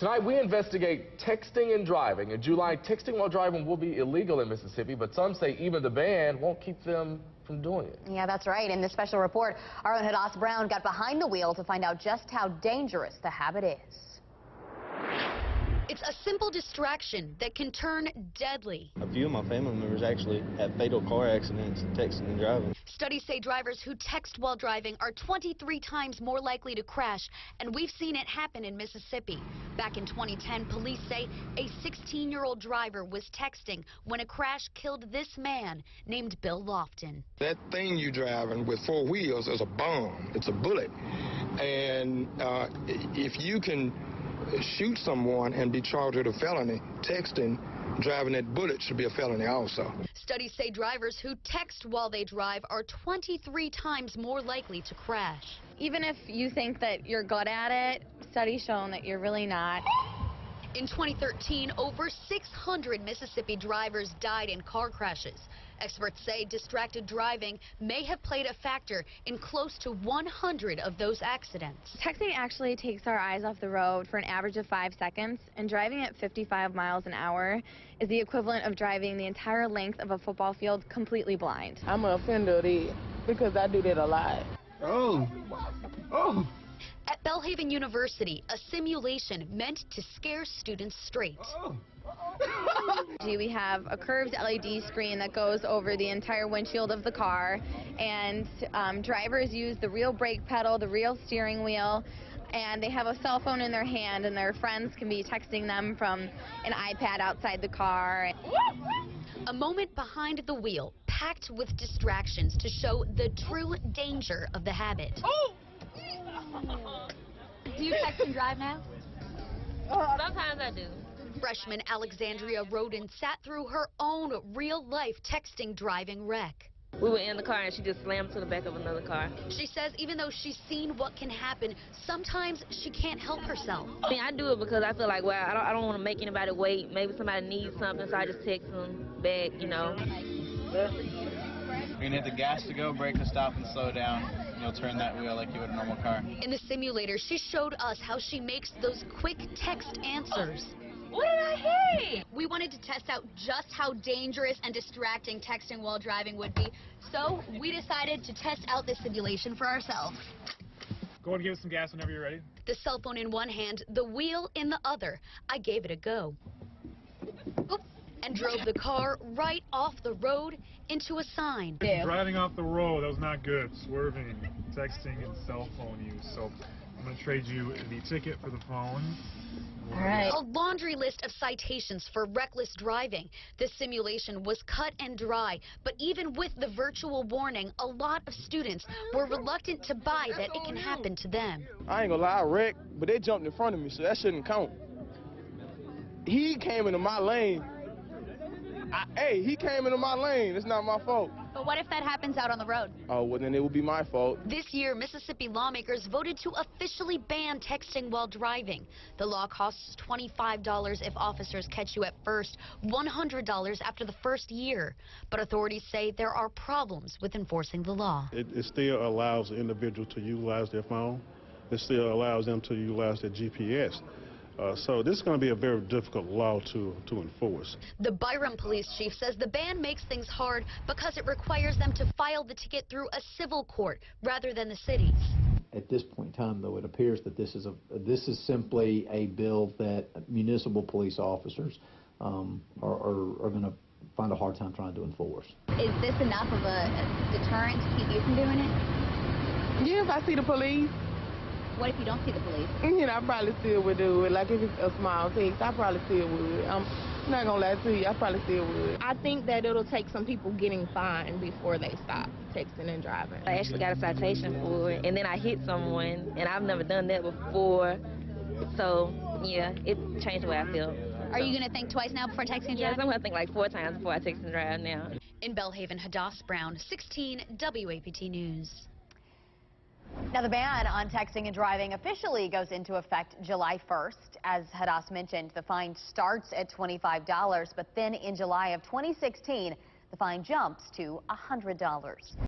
Tonight, we investigate texting and driving. In July, texting while driving will be illegal in Mississippi, but some say even the ban won't keep them from doing it. Yeah, that's right. In this special report, our own Hadass Brown got behind the wheel to find out just how dangerous the habit is. It's a simple distraction that can turn deadly. A few of my family members actually had fatal car accidents texting and driving. Studies say drivers who text while driving are 23 times more likely to crash, and we've seen it happen in Mississippi. Back in 2010, police say a 16-year-old driver was texting when a crash killed this man named Bill Lofton. That thing you driving with four wheels is a bomb. It's a bullet. And if you can shoot someone and be charged with a felony, texting, driving that bullet should be a felony also. Studies say drivers who text while they drive are 23 times more likely to crash. Even if you think that you're good at it, studies shown that you're really not. In 2013, over 600 Mississippi drivers died in car crashes. Experts say distracted driving may have played a factor in close to 100 of those accidents. Texting actually takes our eyes off the road for an average of 5 seconds, and driving at 55 miles an hour is the equivalent of driving the entire length of a football field completely blind. I'm an offender of that because I do that a lot. At Belhaven University, a simulation meant to scare students straight. We have a curved LED screen that goes over the entire windshield of the car, and drivers use the real brake pedal, the real steering wheel, and they have a cell phone in their hand, and their friends can be texting them from an iPad outside the car. A moment behind the wheel, packed with distractions to show the true danger of the habit. Do you text and drive now? Sometimes I do. Freshman Alexandria Roden sat through her own real-life texting driving wreck. We were in the car and she just slammed to the back of another car. She says even though she's seen what can happen, sometimes she can't help herself. I mean, I do it because I feel like, well, I don't want to make anybody wait. Maybe somebody needs something, so I just text them back, you know. You're going to hit the gas to go, brake to stop, and slow down. You'll turn that wheel like you would a normal car. In the simulator, she showed us how she makes those quick text answers. What did I hear? We wanted to test out just how dangerous and distracting texting while driving would be, so we decided to test out this simulation for ourselves. Go and give it some gas whenever you're ready. The cell phone in one hand, the wheel in the other. I gave it a go. Oops. And drove the car right off the road into a sign. Driving off the road, that was not good. Swerving, texting, and cell phone use. So I'm going to trade you the ticket for the phone. All right. A laundry list of citations for reckless driving. This simulation was cut and dry, but even with the virtual warning, a lot of students were reluctant to buy that it can happen to them. I ain't gonna lie, I wrecked, but they jumped in front of me, so that shouldn't count. He came into my lane. He came into my lane. It's not my fault. But what if that happens out on the road? Oh, well, then it would be my fault. This year, Mississippi lawmakers voted to officially ban texting while driving. The law costs $25 if officers catch you at first, $100 after the first year. But authorities say there are problems with enforcing the law. It still allows the individual to utilize their phone. It still allows them to utilize their GPS. So this is going to be a very difficult law to enforce. The Byram police chief says the ban makes things hard because it requires them to file the ticket through a civil court rather than the cities. At this point in time, though, it appears that this is simply a bill that municipal police officers are going to find a hard time trying to enforce. Is this enough of a deterrent to keep you from doing it? Yeah, if I see the police. What if you don't see the police? You know, I probably still would do it. Like if it's a small text, I probably still would. I'm not gonna lie to you, I probably still would. I think that it'll take some people getting fined before they stop texting and driving. I actually got a citation for it, and then I hit someone, and I've never done that before. So, yeah, it changed the way I feel. Are you going to think twice now before texting and Yes, driving? I'm going to think like 4 times before I text and drive now. In Belhaven, Hadass Brown, 16 WAPT News. Now, the ban on texting and driving officially goes into effect July 1st. As Hadass mentioned, the fine starts at $25, but then in July of 2016, the fine jumps to $100.